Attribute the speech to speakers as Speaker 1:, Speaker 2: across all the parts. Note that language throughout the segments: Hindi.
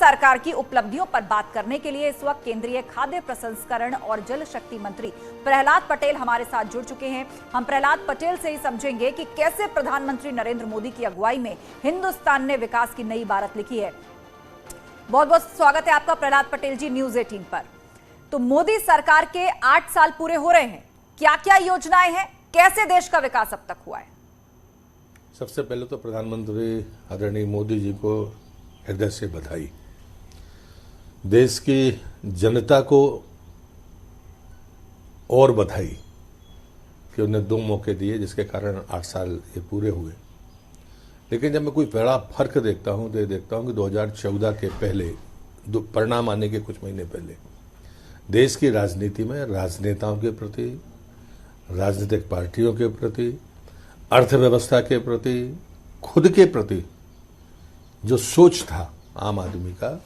Speaker 1: सरकार की उपलब्धियों पर बात करने के लिए इस वक्त केंद्रीय खाद्य प्रसंस्करण और जल शक्ति मंत्री प्रहलाद पटेल हमारे साथ जुड़ चुके हैं। हम प्रहलाद पटेल से ही समझेंगे कि कैसे प्रधानमंत्री नरेंद्र मोदी की अगुवाई में हिंदुस्तान ने विकास की नई इबारत लिखी है। बहुत बहुत स्वागत है आपका प्रहलाद पटेल जी न्यूज 18 पर। तो मोदी सरकार के 8 साल पूरे हो रहे हैं, क्या क्या योजनाएं हैं, कैसे देश का विकास अब तक हुआ है?
Speaker 2: सबसे पहले तो प्रधानमंत्री आदरणीय मोदी जी को हृदय से बधाई। देश की जनता को और बधाई कि उन्हें 2 मौके दिए जिसके कारण 8 साल ये पूरे हुए। लेकिन जब मैं कोई बड़ा फर्क देखता हूं तो ये देखता हूं कि 2014 के पहले परिणाम आने के कुछ महीने पहले देश की राजनीति में राजनेताओं के प्रति, राजनीतिक पार्टियों के प्रति, अर्थव्यवस्था के प्रति, खुद के प्रति जो सोच था आम आदमी का,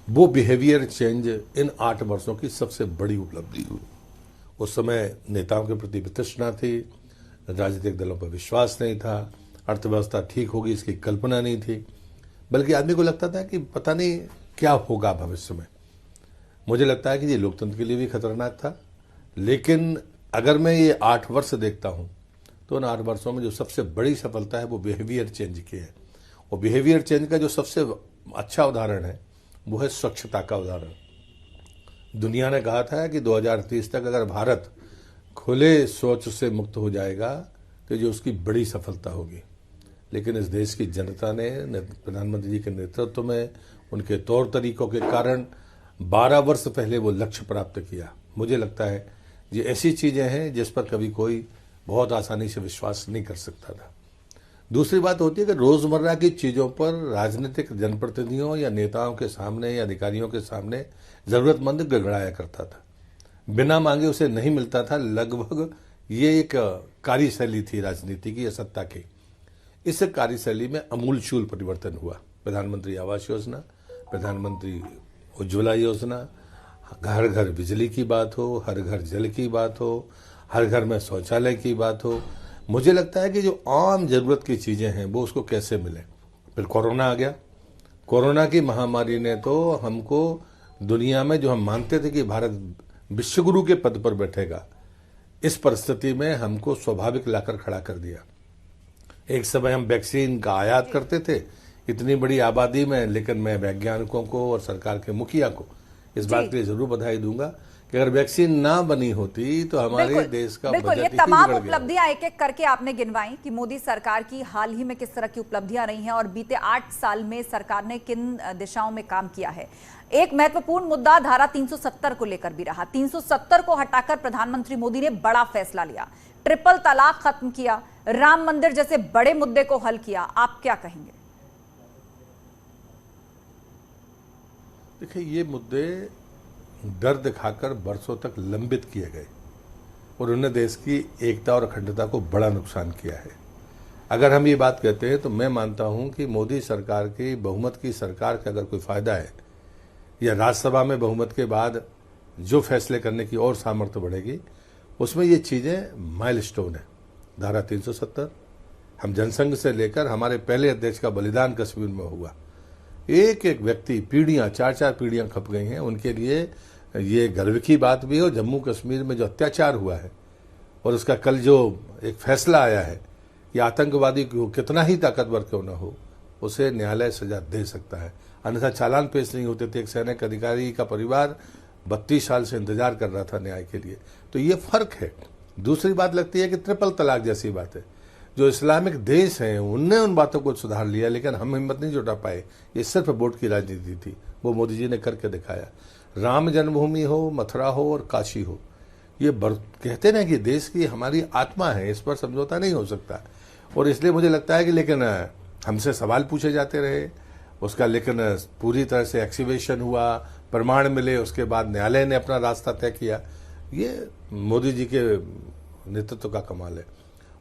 Speaker 2: वो बिहेवियर चेंज इन 8 वर्षों की सबसे बड़ी उपलब्धि हुई। उस समय नेताओं के प्रति वितृष्णा थी, राजनीतिक दलों पर विश्वास नहीं था, अर्थव्यवस्था ठीक होगी इसकी कल्पना नहीं थी, बल्कि आदमी को लगता था कि पता नहीं क्या होगा भविष्य में। मुझे लगता है कि ये लोकतंत्र के लिए भी खतरनाक था। लेकिन अगर मैं ये 8 वर्ष देखता हूं तो उन 8 वर्षों में जो सबसे बड़ी सफलता है वो बिहेवियर चेंज की है। और बिहेवियर चेंज का जो सबसे अच्छा उदाहरण है वो है स्वच्छता का उदाहरण। दुनिया ने कहा था कि 2030 तक अगर भारत खुले शौच से मुक्त हो जाएगा तो जो उसकी बड़ी सफलता होगी। लेकिन इस देश की जनता ने प्रधानमंत्री जी के नेतृत्व में, उनके तौर तरीकों के कारण 12 वर्ष पहले वो लक्ष्य प्राप्त किया। मुझे लगता है ये ऐसी चीजें हैं जिस पर कभी कोई बहुत आसानी से विश्वास नहीं कर सकता था। दूसरी बात होती है कि रोजमर्रा की चीजों पर राजनीतिक जनप्रतिनिधियों या नेताओं के सामने या अधिकारियों के सामने जरूरतमंद गड़गड़ाया करता था, बिना मांगे उसे नहीं मिलता था। लगभग ये एक कार्यशैली थी राजनीति की या सत्ता की। इस कार्यशैली में अमूलचूल परिवर्तन हुआ। प्रधानमंत्री आवास योजना, प्रधानमंत्री उज्ज्वला योजना, घर घर बिजली की बात हो, हर घर जल की बात हो, हर घर में शौचालय की बात हो। मुझे लगता है कि जो आम जरूरत की चीजें हैं वो उसको कैसे मिले। फिर कोरोना आ गया। कोरोना की महामारी ने तो हमको दुनिया में जो हम मानते थे कि भारत विश्वगुरु के पद पर बैठेगा, इस परिस्थिति में हमको स्वाभाविक लाकर खड़ा कर दिया। एक समय हम वैक्सीन का आयात करते थे इतनी बड़ी आबादी में, लेकिन मैं वैज्ञानिकों को और सरकार के मुखिया को इस बात के लिए जरूर बधाई दूंगा कि अगर वैक्सीन ना बनी होती तो हमारे देश का
Speaker 1: बिल्कुल ये तमाम उपलब्धियां एक एक करके आपने गिनवाई कि मोदी सरकार की हाल ही में किस तरह की उपलब्धियां रही हैं और बीते 8 साल में सरकार ने किन दिशाओं में काम किया है। एक महत्वपूर्ण मुद्दा धारा 370 को लेकर भी रहा। 370 को हटाकर प्रधानमंत्री मोदी ने बड़ा फैसला लिया, ट्रिपल तलाक खत्म किया, राम मंदिर जैसे बड़े मुद्दे को हल किया। आप क्या कहेंगे?
Speaker 2: देखिए, ये मुद्दे डर दिखाकर बरसों तक लंबित किए गए और उन्होंने देश की एकता और अखंडता को बड़ा नुकसान किया है। अगर हम ये बात कहते हैं तो मैं मानता हूं कि मोदी सरकार की बहुमत की सरकार का अगर कोई फायदा है या राज्यसभा में बहुमत के बाद जो फैसले करने की और सामर्थ्य बढ़ेगी, उसमें ये चीजें माइलस्टोन है। धारा 370, हम जनसंघ से लेकर हमारे पहले अध्यक्ष का बलिदान कश्मीर में हुआ। एक एक व्यक्ति, पीढ़ियां, 4-4 पीढ़ियां खप गई हैं, उनके लिए ये गर्व की बात भी हो। जम्मू कश्मीर में जो अत्याचार हुआ है और उसका कल जो एक फैसला आया है कि आतंकवादी को कितना ही ताकतवर क्यों ना हो उसे न्यायालय सजा दे सकता है, अन्यथा चालान पेश नहीं होते थे। एक सैनिक अधिकारी का परिवार 32 साल से इंतजार कर रहा था न्याय के लिए। तो ये फर्क है। दूसरी बात लगती है कि ट्रिपल तलाक जैसी बात है, जो इस्लामिक देश हैं उनने उन बातों को सुधार लिया, लेकिन हम हिम्मत नहीं जुटा पाए। ये सिर्फ वोट की राजनीति थी, वो मोदी जी ने करके दिखाया। राम जन्मभूमि हो, मथुरा हो और काशी हो, ये कहते ना कि देश की हमारी आत्मा है, इस पर समझौता नहीं हो सकता। और इसलिए मुझे लगता है कि लेकिन हमसे सवाल पूछे जाते रहे उसका, लेकिन पूरी तरह से एक्सीवेशन हुआ, प्रमाण मिले, उसके बाद न्यायालय ने अपना रास्ता तय किया। ये मोदी जी के नेतृत्व का कमाल है।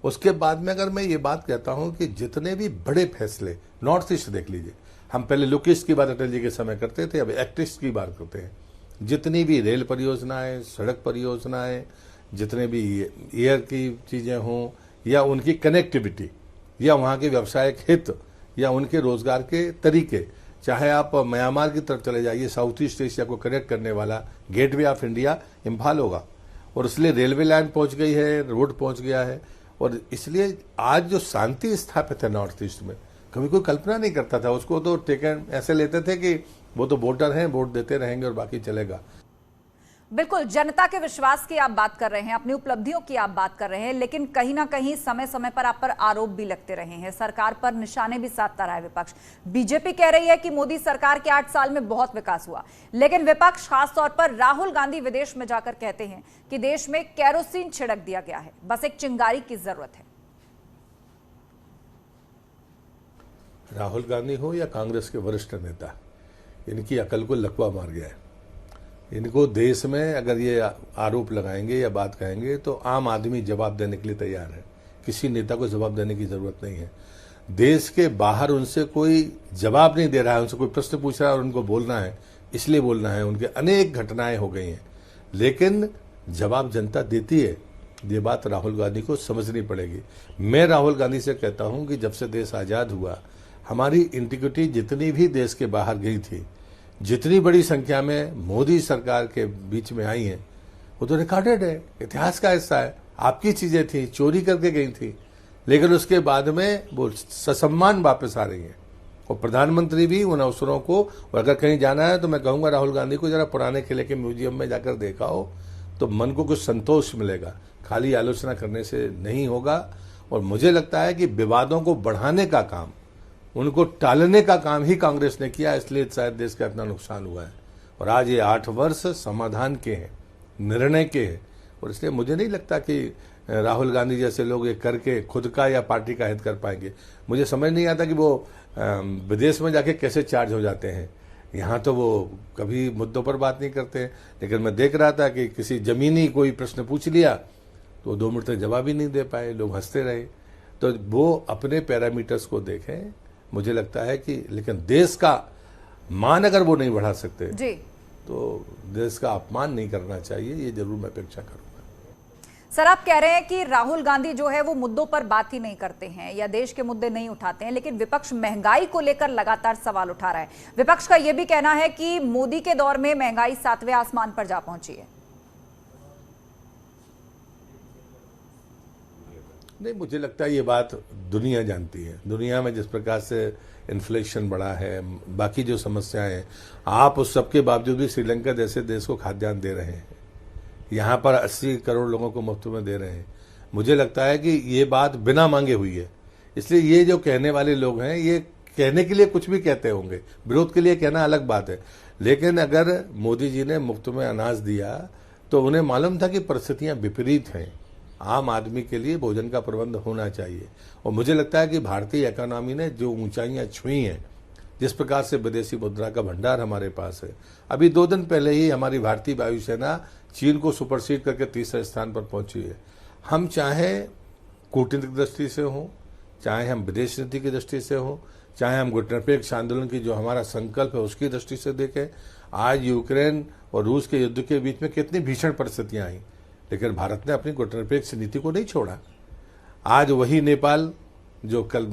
Speaker 2: उसके बाद में अगर मैं ये बात कहता हूं कि जितने भी बड़े फैसले, नॉर्थ ईस्ट देख लीजिए, हम पहले लुकिस्ट की बात अटल जी के समय करते थे, अब एक्टिस्ट की बात करते हैं। जितनी भी रेल परियोजनाएं, सड़क परियोजनाएं, जितने भी एयर की चीजें हों या उनकी कनेक्टिविटी या वहाँ के व्यवसायिक हित या उनके रोजगार के तरीके, चाहे आप म्यांमार की तरफ चले जाइए, साउथ ईस्ट एशिया को कनेक्ट करने वाला गेटवे ऑफ इंडिया इम्फाल होगा, और इसलिए रेलवे लाइन पहुंच गई है, रोड पहुंच गया है। और इसलिए आज जो शांति स्थापित है नॉर्थ ईस्ट में, कभी कोई कल्पना नहीं करता था। उसको तो टेकन ऐसे लेते थे कि वो तो वोटर हैं, वोट देते रहेंगे और बाकी चलेगा।
Speaker 1: बिल्कुल, जनता के विश्वास की आप बात कर रहे हैं, अपनी उपलब्धियों की आप बात कर रहे हैं, लेकिन कहीं ना कहीं समय समय पर आप पर आरोप भी लगते रहे हैं, सरकार पर निशाने भी साधता रहा है विपक्ष। बीजेपी कह रही है कि मोदी सरकार के 8 साल में बहुत विकास हुआ, लेकिन विपक्ष खासतौर पर राहुल गांधी विदेश में जाकर कहते हैं कि देश में केरोसिन छिड़क दिया गया है, बस एक चिंगारी की जरूरत है।
Speaker 2: राहुल गांधी हो या कांग्रेस के वरिष्ठ नेता, इनकी अकल को लकवा मार गया है। इनको देश में अगर ये आरोप लगाएंगे या बात कहेंगे तो आम आदमी जवाब देने के लिए तैयार है, किसी नेता को जवाब देने की जरूरत नहीं है। देश के बाहर उनसे कोई जवाब नहीं दे रहा है, उनसे कोई प्रश्न पूछ रहा है और उनको बोलना है, इसलिए बोलना है। उनके अनेक घटनाएं हो गई हैं, लेकिन जवाब जनता देती है। ये बात राहुल गांधी को समझनी पड़ेगी। मैं राहुल गांधी से कहता हूं कि जब से देश आज़ाद हुआ, हमारी इंटीग्रिटी जितनी भी देश के बाहर गई थी, जितनी बड़ी संख्या में मोदी सरकार के बीच में आई हैं, वो तो रिकॉर्डेड है, इतिहास का हिस्सा है। आपकी चीजें थी, चोरी करके गई थी, लेकिन उसके बाद में वो ससम्मान वापस आ रही हैं। और प्रधानमंत्री भी उन अवसरों को, और अगर कहीं जाना है तो मैं कहूंगा राहुल गांधी को जरा पुराने किले के म्यूजियम में जाकर देखा हो तो मन को कुछ संतोष मिलेगा, खाली आलोचना करने से नहीं होगा। और मुझे लगता है कि विवादों को बढ़ाने का काम, उनको टालने का काम ही कांग्रेस ने किया, इसलिए शायद देश का इतना नुकसान हुआ है। और आज ये 8 वर्ष समाधान के हैं, निर्णय के हैं, और इसलिए मुझे नहीं लगता कि राहुल गांधी जैसे लोग ये करके खुद का या पार्टी का हित कर पाएंगे। मुझे समझ नहीं आता कि वो विदेश में जाके कैसे चार्ज हो जाते हैं। यहाँ तो वो कभी मुद्दों पर बात नहीं करते हैं, लेकिन मैं देख रहा था कि किसी जमीनी कोई प्रश्न पूछ लिया तो 2 मिनट तक जवाब ही नहीं दे पाए, लोग हंसते रहे। तो वो अपने पैरामीटर्स को देखें, मुझे लगता है कि, लेकिन देश का मान अगर वो नहीं बढ़ा सकते
Speaker 1: जी,
Speaker 2: तो देश का अपमान नहीं करना चाहिए, ये जरूर मैं अपेक्षा करूंगा।
Speaker 1: सर, आप कह रहे हैं कि राहुल गांधी जो है वो मुद्दों पर बात ही नहीं करते हैं या देश के मुद्दे नहीं उठाते हैं, लेकिन विपक्ष महंगाई को लेकर लगातार सवाल उठा रहा है। विपक्ष का यह भी कहना है कि मोदी के दौर में महंगाई 7वें आसमान पर जा पहुंची है।
Speaker 2: नहीं, मुझे लगता है ये बात दुनिया जानती है। दुनिया में जिस प्रकार से इन्फ्लेशन बढ़ा है, बाकी जो समस्याएं हैं, आप उस सब के बावजूद भी श्रीलंका जैसे देश को खाद्यान्न दे रहे हैं, यहाँ पर 80 करोड़ लोगों को मुफ्त में दे रहे हैं। मुझे लगता है कि ये बात बिना मांगे हुई है। इसलिए ये जो कहने वाले लोग हैं, ये कहने के लिए कुछ भी कहते होंगे, विरोध के लिए कहना अलग बात है। लेकिन अगर मोदी जी ने मुफ्त में अनाज दिया तो उन्हें मालूम था कि परिस्थितियां विपरीत हैं, आम आदमी के लिए भोजन का प्रबंध होना चाहिए। और मुझे लगता है कि भारतीय इकोनॉमी ने जो ऊंचाइयां छुई हैं, जिस प्रकार से विदेशी मुद्रा का भंडार हमारे पास है, अभी 2 दिन पहले ही हमारी भारतीय वायुसेना चीन को सुपरसीड करके 3रे स्थान पर पहुंची है। हम चाहे कूटनीतिक दृष्टि से हों, चाहे हम विदेश नीति की दृष्टि से हों, चाहे हम गुटनिरपेक्ष आंदोलन की जो हमारा संकल्प है उसकी दृष्टि से देखें, आज यूक्रेन और रूस के युद्ध के बीच में कितनी भीषण परिस्थितियां आई, लेकिन भारत ने अपनी गुटनिरपेक्ष नीति को नहीं छोड़ा। आज वही नेपाल जो कल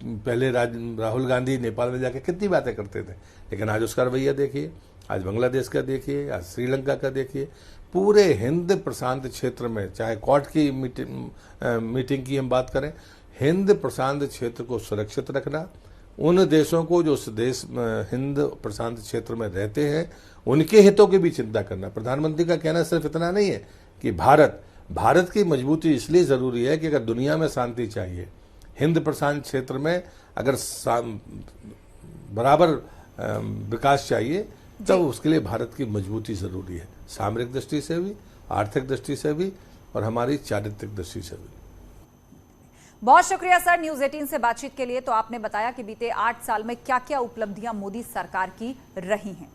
Speaker 2: पहले राहुल गांधी नेपाल में जाके कितनी बातें करते थे, लेकिन आज उसका रवैया देखिए, आज बांग्लादेश का देखिए, आज श्रीलंका का देखिए। पूरे हिंद प्रशांत क्षेत्र में, चाहे क्वाड की मीटिंग की हम बात करें, हिंद प्रशांत क्षेत्र को सुरक्षित रखना, उन देशों को जो उस देश हिंद प्रशांत क्षेत्र में रहते हैं उनके हितों की भी चिंता करना। प्रधानमंत्री का कहना सिर्फ इतना नहीं है कि भारत की मजबूती इसलिए जरूरी है कि अगर दुनिया में शांति चाहिए, हिंद प्रशांत क्षेत्र में अगर बराबर विकास चाहिए, तब उसके लिए भारत की मजबूती जरूरी है, सामरिक दृष्टि से भी, आर्थिक दृष्टि से भी और हमारी चारित्रिक दृष्टि से भी।
Speaker 1: बहुत शुक्रिया सर, न्यूज़ 18 से बातचीत के लिए। तो आपने बताया कि बीते 8 साल में क्या क्या उपलब्धियां मोदी सरकार की रही हैं।